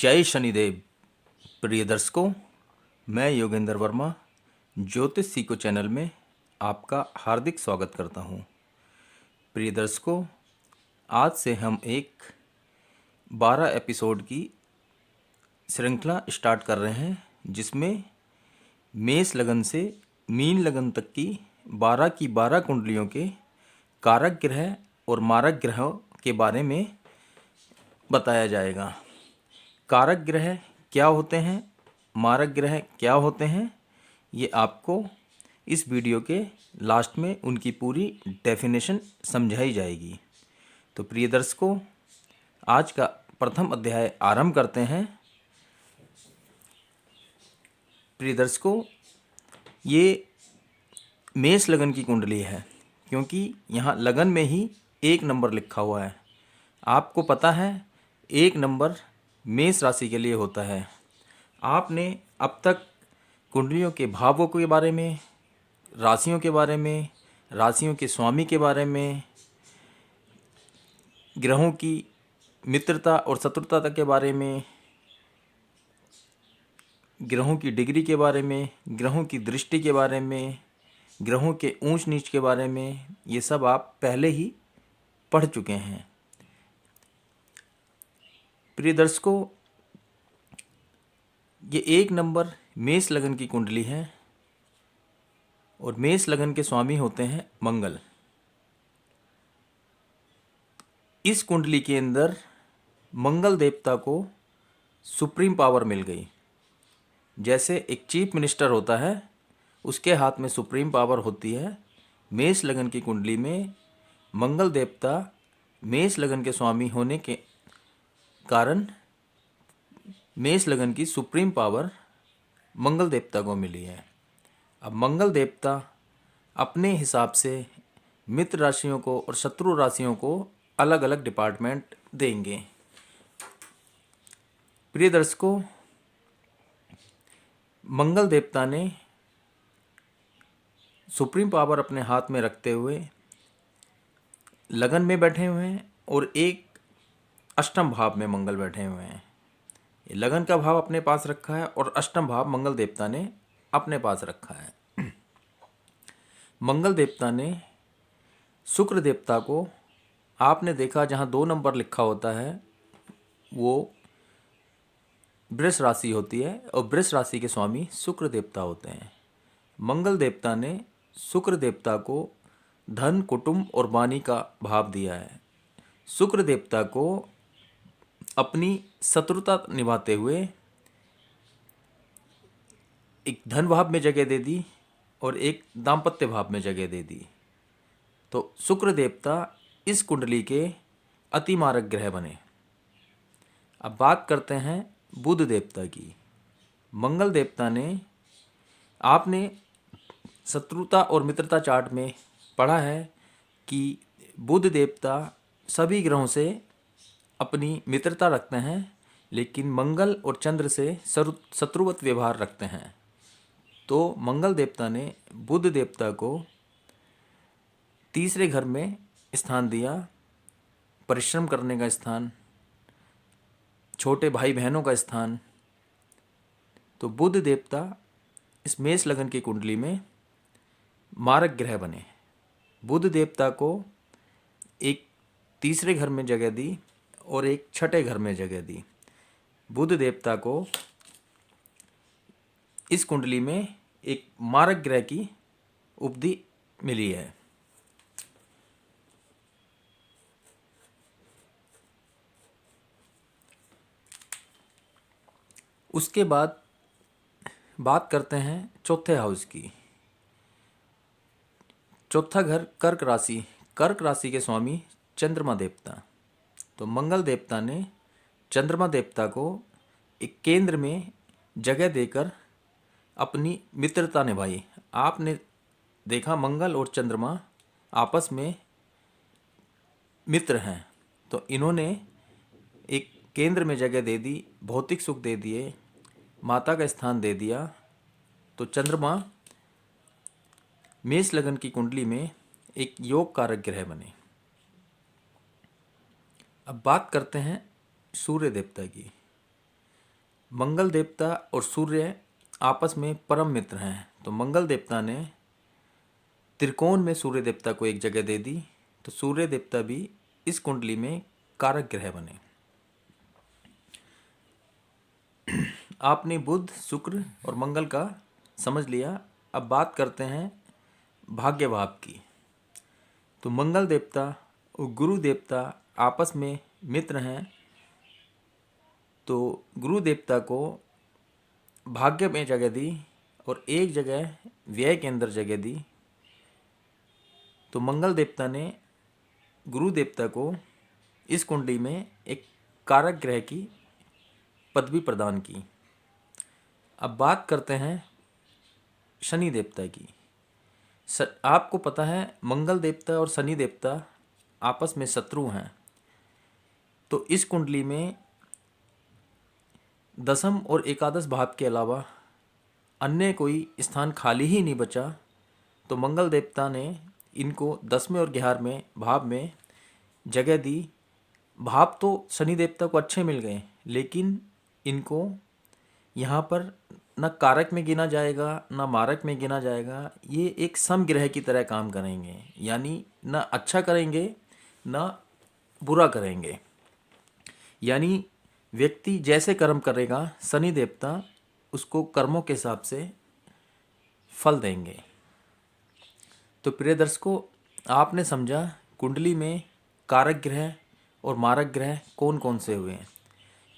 जय शनिदेव। प्रिय दर्शकों, मैं योगेंद्र वर्मा ज्योतिष सीखो चैनल में आपका हार्दिक स्वागत करता हूं। प्रिय दर्शकों, आज से हम एक 12 एपिसोड की श्रृंखला स्टार्ट कर रहे हैं, जिसमें मेष लगन से मीन लगन तक की 12 की 12 कुंडलियों के कारक ग्रह और मारक ग्रहों के बारे में बताया जाएगा। कारक ग्रह क्या होते हैं, मारक ग्रह क्या होते हैं, ये आपको इस वीडियो के लास्ट में उनकी पूरी डेफिनेशन समझाई जाएगी। तो प्रिय दर्शकों, आज का प्रथम अध्याय आरंभ करते हैं। प्रिय दर्शकों, ये मेष लगन की कुंडली है, क्योंकि यहाँ लगन में ही 1 नंबर लिखा हुआ है। आपको पता है 1 नंबर मेष राशि के लिए होता है। आपने अब तक कुंडलियों के भावों के बारे में, राशियों के बारे में, राशियों के स्वामी के बारे में, ग्रहों की मित्रता और शत्रुता के बारे में, ग्रहों की डिग्री के बारे में, ग्रहों की दृष्टि के बारे में, ग्रहों के ऊंच नीच के बारे में, ये सब आप पहले ही पढ़ चुके हैं। प्रिय दर्शकों, ये 1 नंबर मेष लगन की कुंडली है और मेष लगन के स्वामी होते हैं मंगल। इस कुंडली के अंदर मंगल देवता को सुप्रीम पावर मिल गई। जैसे एक चीफ मिनिस्टर होता है, उसके हाथ में सुप्रीम पावर होती है। मेष लगन की कुंडली में मंगल देवता मेष लगन के स्वामी होने के कारण मेष लगन की सुप्रीम पावर मंगल देवता को मिली है। अब मंगल देवता अपने हिसाब से मित्र राशियों को और शत्रु राशियों को अलग अलग डिपार्टमेंट देंगे। प्रिय दर्शकों, मंगल देवता ने सुप्रीम पावर अपने हाथ में रखते हुए लगन में बैठे हुए हैं और एक अष्टम भाव में मंगल बैठे हुए हैं। ये लगन का भाव अपने पास रखा है और अष्टम भाव मंगल देवता ने अपने पास रखा है। मंगल देवता ने शुक्र देवता को, आपने देखा जहाँ 2 नंबर लिखा होता है वो वृष राशि होती है और वृष राशि के स्वामी शुक्र देवता होते हैं। मंगल देवता ने शुक्र देवता को धन, कुटुंब और वाणी का भाव दिया है। शुक्र देवता को अपनी शत्रुता निभाते हुए एक धन भाव में जगह दे दी और एक दाम्पत्य भाव में जगह दे दी। तो शुक्र देवता इस कुंडली के अति मारक ग्रह बने। अब बात करते हैं बुध देवता की। मंगल देवता ने, आपने शत्रुता और मित्रता चार्ट में पढ़ा है कि बुध देवता सभी ग्रहों से अपनी मित्रता रखते हैं, लेकिन मंगल और चंद्र से शत्रुवत व्यवहार रखते हैं। तो मंगल देवता ने बुध देवता को तीसरे घर में स्थान दिया, परिश्रम करने का स्थान, छोटे भाई बहनों का स्थान। तो बुध देवता इस मेष लगन की कुंडली में मारक ग्रह बने। बुध देवता को एक तीसरे घर में जगह दी और एक छठे घर में जगह दी। बुध देवता को इस कुंडली में एक मारक ग्रह की उपधि मिली है। उसके बाद बात करते हैं चौथे हाउस की। चौथा घर कर्क राशि। कर्क राशि के स्वामी चंद्रमा देवता। तो मंगल देवता ने चंद्रमा देवता को एक केंद्र में जगह देकर अपनी मित्रता निभाई। आपने देखा मंगल और चंद्रमा आपस में मित्र हैं, तो इन्होंने एक केंद्र में जगह दे दी, भौतिक सुख दे दिए, माता का स्थान दे दिया। तो चंद्रमा मेष लगन की कुंडली में एक योग कारक ग्रह बने। अब बात करते हैं सूर्य देवता की। मंगल देवता और सूर्य आपस में परम मित्र हैं। तो मंगल देवता ने त्रिकोण में सूर्य देवता को एक जगह दे दी, तो सूर्य देवता भी इस कुंडली में कारक ग्रह बने। आपने बुध, शुक्र और मंगल का समझ लिया। अब बात करते हैं भाग्य भाव की। तो मंगल देवता और गुरु देवता आपस में मित्र हैं, तो गुरु देवता को भाग्य में जगह दी और एक जगह व्यय के अंदर जगह दी। तो मंगल देवता ने गुरु देवता को इस कुंडली में एक कारक ग्रह की पदवी प्रदान की। अब बात करते हैं शनि देवता की। आपको पता है मंगल देवता और शनि देवता आपस में शत्रु हैं। तो इस कुंडली में दसम और एकादश भाव के अलावा अन्य कोई स्थान खाली ही नहीं बचा। तो मंगल देवता ने इनको 10वें और 11वें भाव में जगह दी। भाव तो शनि देवता को अच्छे मिल गए, लेकिन इनको यहाँ पर न कारक में गिना जाएगा न मारक में गिना जाएगा। ये एक समग्रह की तरह काम करेंगे, यानी न अच्छा करेंगे न बुरा करेंगे। यानी व्यक्ति जैसे कर्म करेगा शनि देवता उसको कर्मों के हिसाब से फल देंगे। तो प्रिय दर्शकों, आपने समझा कुंडली में कारक ग्रह और मारक ग्रह कौन कौन से हुए हैं।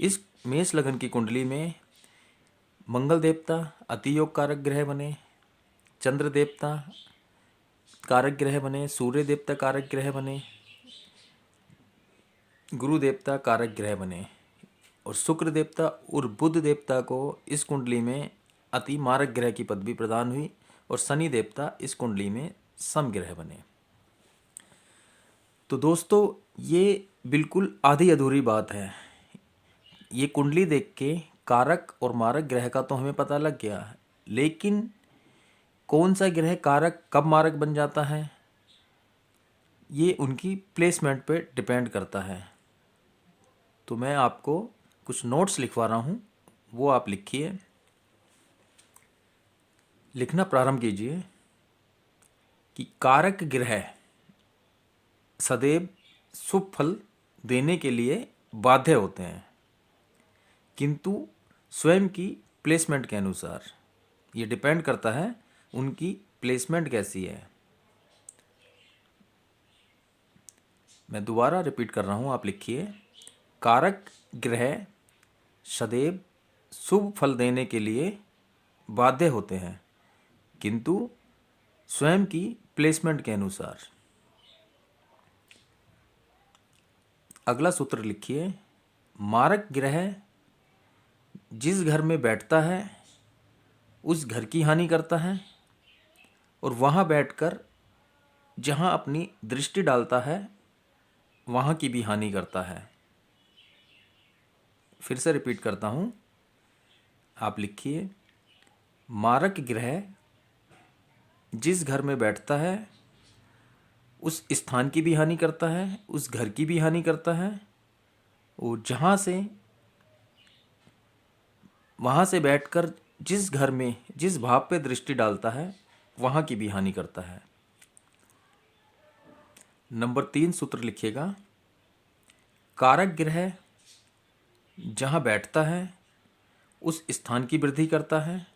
इस मेष लगन की कुंडली में मंगल देवता अति योग कारक ग्रह बने, चंद्र देवता कारक ग्रह बने, सूर्य देवता कारक ग्रह बने, गुरु देवता कारक ग्रह बने और शुक्र देवता और बुध देवता को इस कुंडली में अति मारक ग्रह की पदवी प्रदान हुई और शनि देवता इस कुंडली में समग्रह बने। तो दोस्तों, ये बिल्कुल आधी अधूरी बात है। ये कुंडली देख के कारक और मारक ग्रह का तो हमें पता लग गया, लेकिन कौन सा ग्रह कारक कब मारक बन जाता है ये उनकी प्लेसमेंट पे डिपेंड करता है। तो मैं आपको कुछ नोट्स लिखवा रहा हूँ, वो आप लिखिए। लिखना प्रारंभ कीजिए कि कारक ग्रह सदैव शुभ फल देने के लिए बाध्य होते हैं, किंतु स्वयं की प्लेसमेंट के अनुसार। ये डिपेंड करता है उनकी प्लेसमेंट कैसी है। मैं दोबारा रिपीट कर रहा हूँ, आप लिखिए। कारक ग्रह सदैव शुभ फल देने के लिए बाध्य होते हैं, किंतु स्वयं की प्लेसमेंट के अनुसार। अगला सूत्र लिखिए। मारक ग्रह जिस घर में बैठता है उस घर की हानि करता है और वहाँ बैठकर जहाँ अपनी दृष्टि डालता है वहाँ की भी हानि करता है। फिर से रिपीट करता हूँ, आप लिखिए। मारक ग्रह जिस घर में बैठता है उस स्थान की भी हानि करता है, उस घर की भी हानि करता है और वहाँ से बैठकर जिस घर में जिस भाव पे दृष्टि डालता है वहाँ की भी हानि करता है। नंबर 3 सूत्र लिखिएगा। कारक ग्रह जहाँ बैठता है उस स्थान की वृद्धि करता है,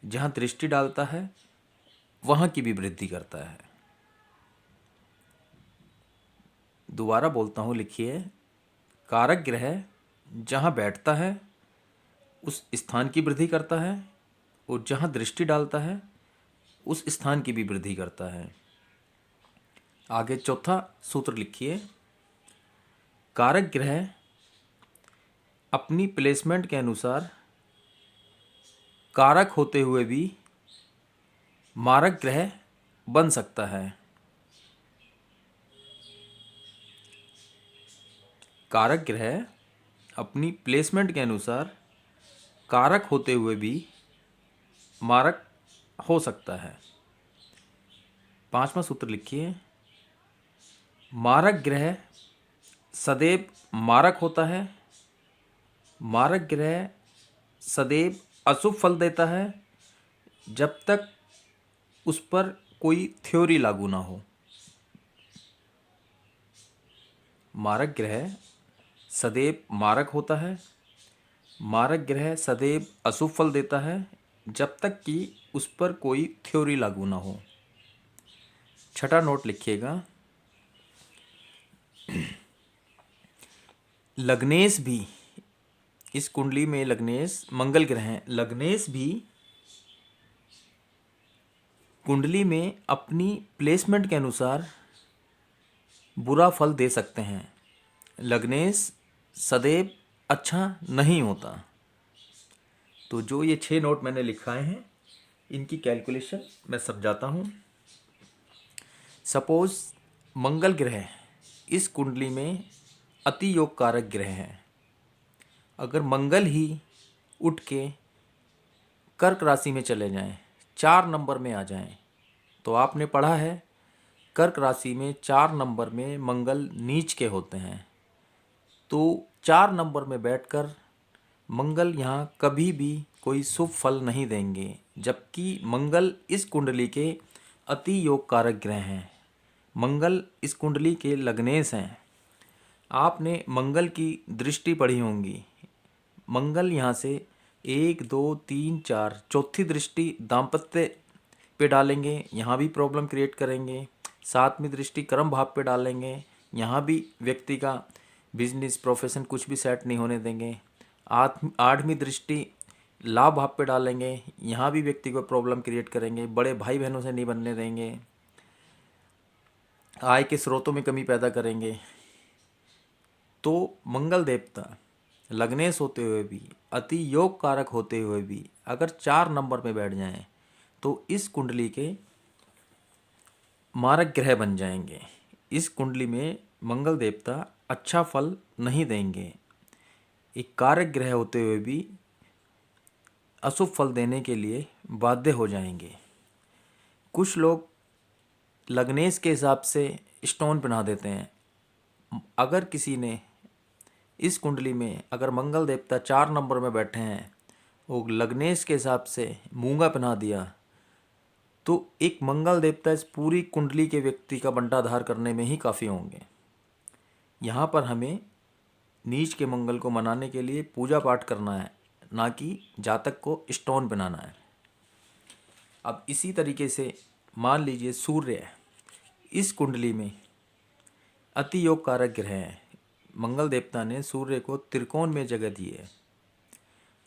जहाँ दृष्टि डालता है वहाँ की भी वृद्धि करता है। दोबारा बोलता हूँ, लिखिए। कारक ग्रह जहाँ बैठता है उस स्थान की वृद्धि करता है और जहाँ दृष्टि डालता है उस स्थान की भी वृद्धि करता है। आगे चौथा सूत्र लिखिए। कारक ग्रह अपनी प्लेसमेंट के अनुसार कारक होते हुए भी मारक ग्रह बन सकता है। कारक ग्रह अपनी प्लेसमेंट के अनुसार कारक होते हुए भी मारक हो सकता है। 5वां सूत्र लिखिए। मारक ग्रह सदैव मारक होता है। मारक ग्रह सदैव अशुभ फल देता है जब तक उस पर कोई थ्योरी लागू ना हो। मारक ग्रह सदैव मारक होता है। मारक ग्रह सदैव अशुभ फल देता है जब तक कि उस पर कोई थ्योरी लागू ना हो। छठा नोट लिखिएगा, लग्नेश भी, इस कुंडली में लग्नेश मंगल ग्रह हैं, लग्नेश भी कुंडली में अपनी प्लेसमेंट के अनुसार बुरा फल दे सकते हैं। लग्नेश सदैव अच्छा नहीं होता। तो जो ये 6 नोट मैंने लिखाए हैं इनकी कैलकुलेशन मैं समझाता हूँ। सपोज मंगल ग्रह इस कुंडली में अति योग कारक ग्रह है। अगर मंगल ही उठ के कर्क राशि में चले जाएं, 4 नंबर में आ जाएं, तो आपने पढ़ा है कर्क राशि में 4 नंबर में मंगल नीच के होते हैं। तो 4 नंबर में बैठकर मंगल यहाँ कभी भी कोई शुभ फल नहीं देंगे, जबकि मंगल इस कुंडली के अति योग कारक ग्रह हैं। मंगल इस कुंडली के लग्नेश हैं। आपने मंगल की दृष्टि पढ़ी होंगी। मंगल यहाँ से 1 2 3 4 चौथी दृष्टि दाम्पत्य पे डालेंगे, यहाँ भी प्रॉब्लम क्रिएट करेंगे। 7वीं दृष्टि कर्म भाव पे डालेंगे, यहाँ भी व्यक्ति का बिजनेस प्रोफेशन कुछ भी सेट नहीं होने देंगे। 8वीं दृष्टि लाभ भाव पे डालेंगे, यहाँ भी व्यक्ति को प्रॉब्लम क्रिएट करेंगे, बड़े भाई बहनों से नहीं बनने देंगे, आय के स्रोतों में कमी पैदा करेंगे। तो मंगल देवता लग्नेश होते हुए भी, अति योग कारक होते हुए भी अगर 4 नंबर में बैठ जाएं तो इस कुंडली के मारक ग्रह बन जाएंगे। इस कुंडली में मंगल देवता अच्छा फल नहीं देंगे। एक कारक ग्रह होते हुए भी अशुभ फल देने के लिए बाध्य हो जाएंगे। कुछ लोग लग्नेश के हिसाब से स्टोन पहना देते हैं। अगर किसी ने इस कुंडली में अगर मंगल देवता 4 नंबर में बैठे हैं और लग्नेश के हिसाब से मूंगा पहना दिया, तो एक मंगल देवता इस पूरी कुंडली के व्यक्ति का बंटाधार करने में ही काफ़ी होंगे। यहाँ पर हमें नीच के मंगल को मनाने के लिए पूजा पाठ करना है, ना कि जातक को स्टोन बनाना है। अब इसी तरीके से मान लीजिए सूर्य इस कुंडली में अति योग कारक ग्रह है। मंगल देवता ने सूर्य को त्रिकोण में जगह दी है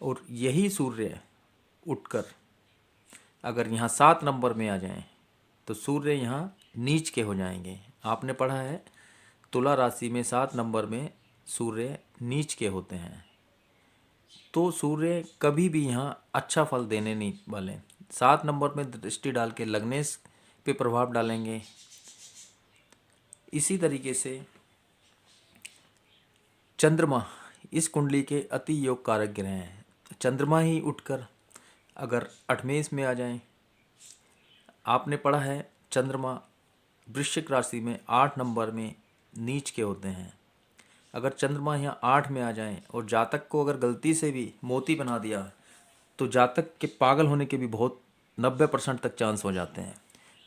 और यही सूर्य उठकर अगर यहाँ 7 नंबर में आ जाएं तो सूर्य यहाँ नीच के हो जाएंगे। आपने पढ़ा है तुला राशि में 7 नंबर में सूर्य नीच के होते हैं। तो सूर्य कभी भी यहाँ अच्छा फल देने नहीं वाले। 7 नंबर में दृष्टि डाल के लग्नेश पे प्रभाव डालेंगे। इसी तरीके से चंद्रमा इस कुंडली के अति योग कारक ग्रह हैं। चंद्रमा ही उठकर अगर 8वें में आ जाएं, आपने पढ़ा है चंद्रमा वृश्चिक राशि में 8 नंबर में नीच के होते हैं। अगर चंद्रमा यहाँ 8 में आ जाएं और जातक को अगर गलती से भी मोती बना दिया तो जातक के पागल होने के भी बहुत 90% तक चांस हो जाते हैं।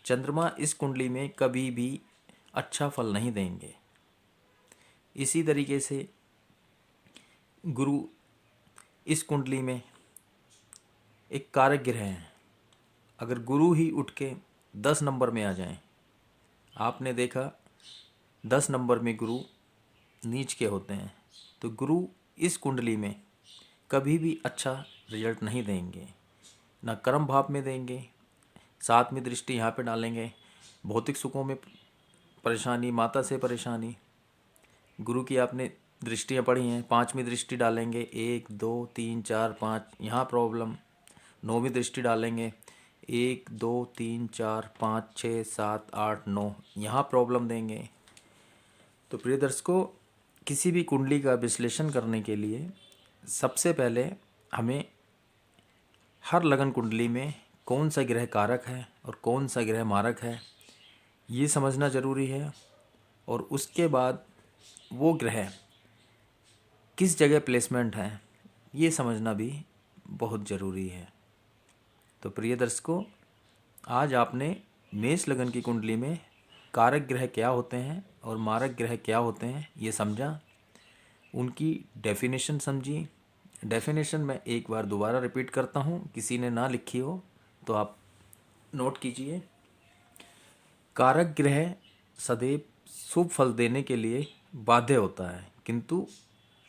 चंद्रमा इस कुंडली में कभी भी अच्छा फल नहीं देंगे। इसी तरीके से गुरु इस कुंडली में एक कारक ग्रह है। अगर गुरु ही उठ के 10 नंबर में आ जाएं, आपने देखा 10 नंबर में गुरु नीच के होते हैं, तो गुरु इस कुंडली में कभी भी अच्छा रिजल्ट नहीं देंगे, ना कर्म भाव में देंगे। 7वीं दृष्टि यहाँ पे डालेंगे, भौतिक सुखों में परेशानी, माता से परेशानी। गुरु की आपने दृष्टियाँ पढ़ी हैं। 5वीं दृष्टि डालेंगे, 1 2 3 4 5 यहाँ प्रॉब्लम। 9वीं दृष्टि डालेंगे, 1 2 3 4 5 6 7 8 9 यहाँ प्रॉब्लम देंगे। तो प्रिय दर्शकों, किसी भी कुंडली का विश्लेषण करने के लिए सबसे पहले हमें हर लगन कुंडली में कौन सा ग्रह कारक है और कौन सा ग्रह मारक है ये समझना ज़रूरी है। और उसके बाद वो ग्रह किस जगह प्लेसमेंट है ये समझना भी बहुत ज़रूरी है। तो प्रिय दर्शकों, आज आपने मेष लगन की कुंडली में कारक ग्रह क्या होते हैं और मारक ग्रह क्या होते हैं ये समझा, उनकी डेफिनेशन समझी। डेफिनेशन मैं एक बार दोबारा रिपीट करता हूँ, किसी ने ना लिखी हो तो आप नोट कीजिए। कारक ग्रह सदैव शुभ फल देने के लिए बाध्य होता है, किंतु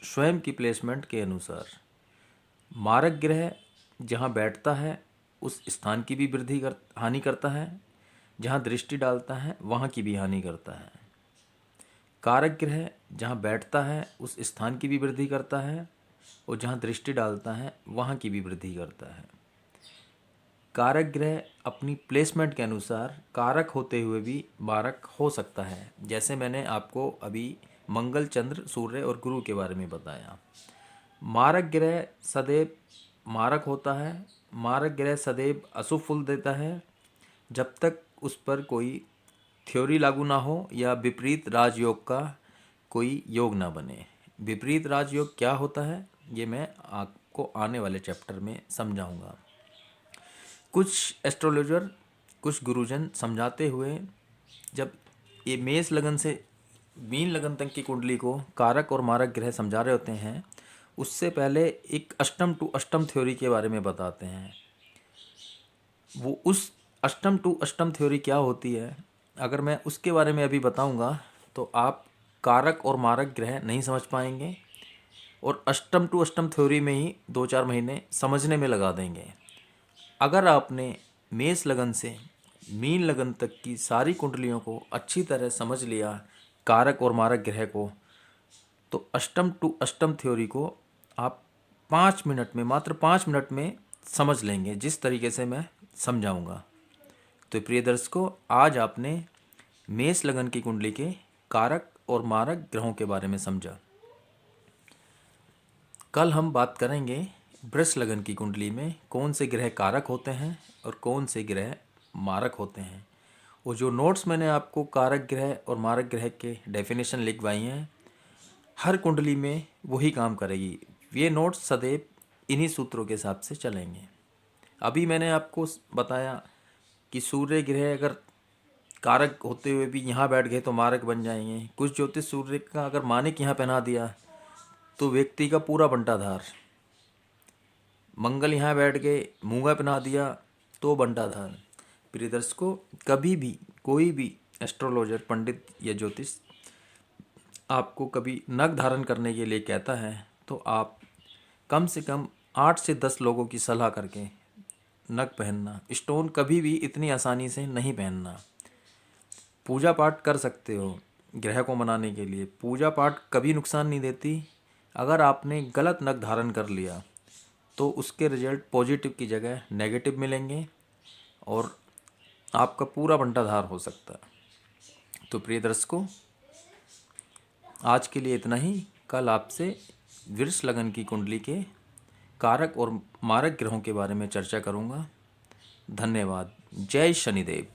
स्वयं की प्लेसमेंट के अनुसार। मारक ग्रह जहाँ बैठता है उस स्थान की भी हानि करता है, जहाँ दृष्टि डालता है वहाँ की भी हानि करता है। कारक ग्रह जहाँ बैठता है उस स्थान की भी वृद्धि करता है और जहाँ दृष्टि डालता है वहाँ की भी वृद्धि करता है। कारक ग्रह अपनी प्लेसमेंट के अनुसार कारक होते हुए भी मारक हो सकता है, जैसे मैंने आपको अभी मंगल, चंद्र, सूर्य और गुरु के बारे में बताया। मारक ग्रह सदैव मारक होता है। मारक ग्रह सदैव अशुभ फल देता है जब तक उस पर कोई थ्योरी लागू ना हो या विपरीत राजयोग का कोई योग ना बने। विपरीत राजयोग क्या होता है ये मैं आपको आने वाले चैप्टर में समझाऊंगा। कुछ एस्ट्रोलॉजर, कुछ गुरुजन समझाते हुए जब ये मेष लगन से मीन लगन तक की कुंडली को कारक और मारक ग्रह समझा रहे होते हैं, उससे पहले एक अष्टम टू अष्टम थ्योरी के बारे में बताते हैं। वो उस अष्टम टू अष्टम थ्योरी क्या होती है, अगर मैं उसके बारे में अभी बताऊंगा तो आप कारक और मारक ग्रह नहीं समझ पाएंगे और अष्टम टू अष्टम थ्योरी में ही 2-4 महीने समझने में लगा देंगे। अगर आपने मेष लगन से मीन लगन तक की सारी कुंडलियों को अच्छी तरह समझ लिया, कारक और मारक ग्रह को, तो अष्टम टू अष्टम थ्योरी को आप 5 मिनट में, मात्र 5 मिनट में समझ लेंगे, जिस तरीके से मैं समझाऊंगा। तो प्रिय दर्शकों, आज आपने मेष लगन की कुंडली के कारक और मारक ग्रहों के बारे में समझा। कल हम बात करेंगे वृष लगन की कुंडली में कौन से ग्रह कारक होते हैं और कौन से ग्रह मारक होते हैं। वो जो नोट्स मैंने आपको कारक ग्रह और मारक ग्रह के डेफिनेशन लिखवाई हैं, हर कुंडली में वही काम करेगी। ये नोट्स सदैव इन्हीं सूत्रों के हिसाब से चलेंगे। अभी मैंने आपको बताया कि सूर्य ग्रह अगर कारक होते हुए भी यहाँ बैठ गए तो मारक बन जाएंगे। कुछ ज्योतिष सूर्य का अगर मानिक यहाँ पहना दिया तो व्यक्ति का पूरा बंटाधार। मंगल यहाँ बैठ गए, मूंगा पहना दिया तो बंटाधार। प्रिय दर्शकों, कभी भी कोई भी एस्ट्रोलॉजर, पंडित या ज्योतिष आपको कभी नग धारण करने के लिए कहता है तो आप कम से कम 8 से 10 लोगों की सलाह करके नग पहनना। स्टोन कभी भी इतनी आसानी से नहीं पहनना। पूजा पाठ कर सकते हो ग्रह को मनाने के लिए, पूजा पाठ कभी नुकसान नहीं देती। अगर आपने गलत नग धारण कर लिया तो उसके रिजल्ट पॉजिटिव की जगह नेगेटिव मिलेंगे और आपका पूरा बंटाधार हो सकता है। तो प्रिय दर्शकों, आज के लिए इतना ही। कल आपसे वृष लगन की कुंडली के कारक और मारक ग्रहों के बारे में चर्चा करूंगा। धन्यवाद। जय शनिदेव।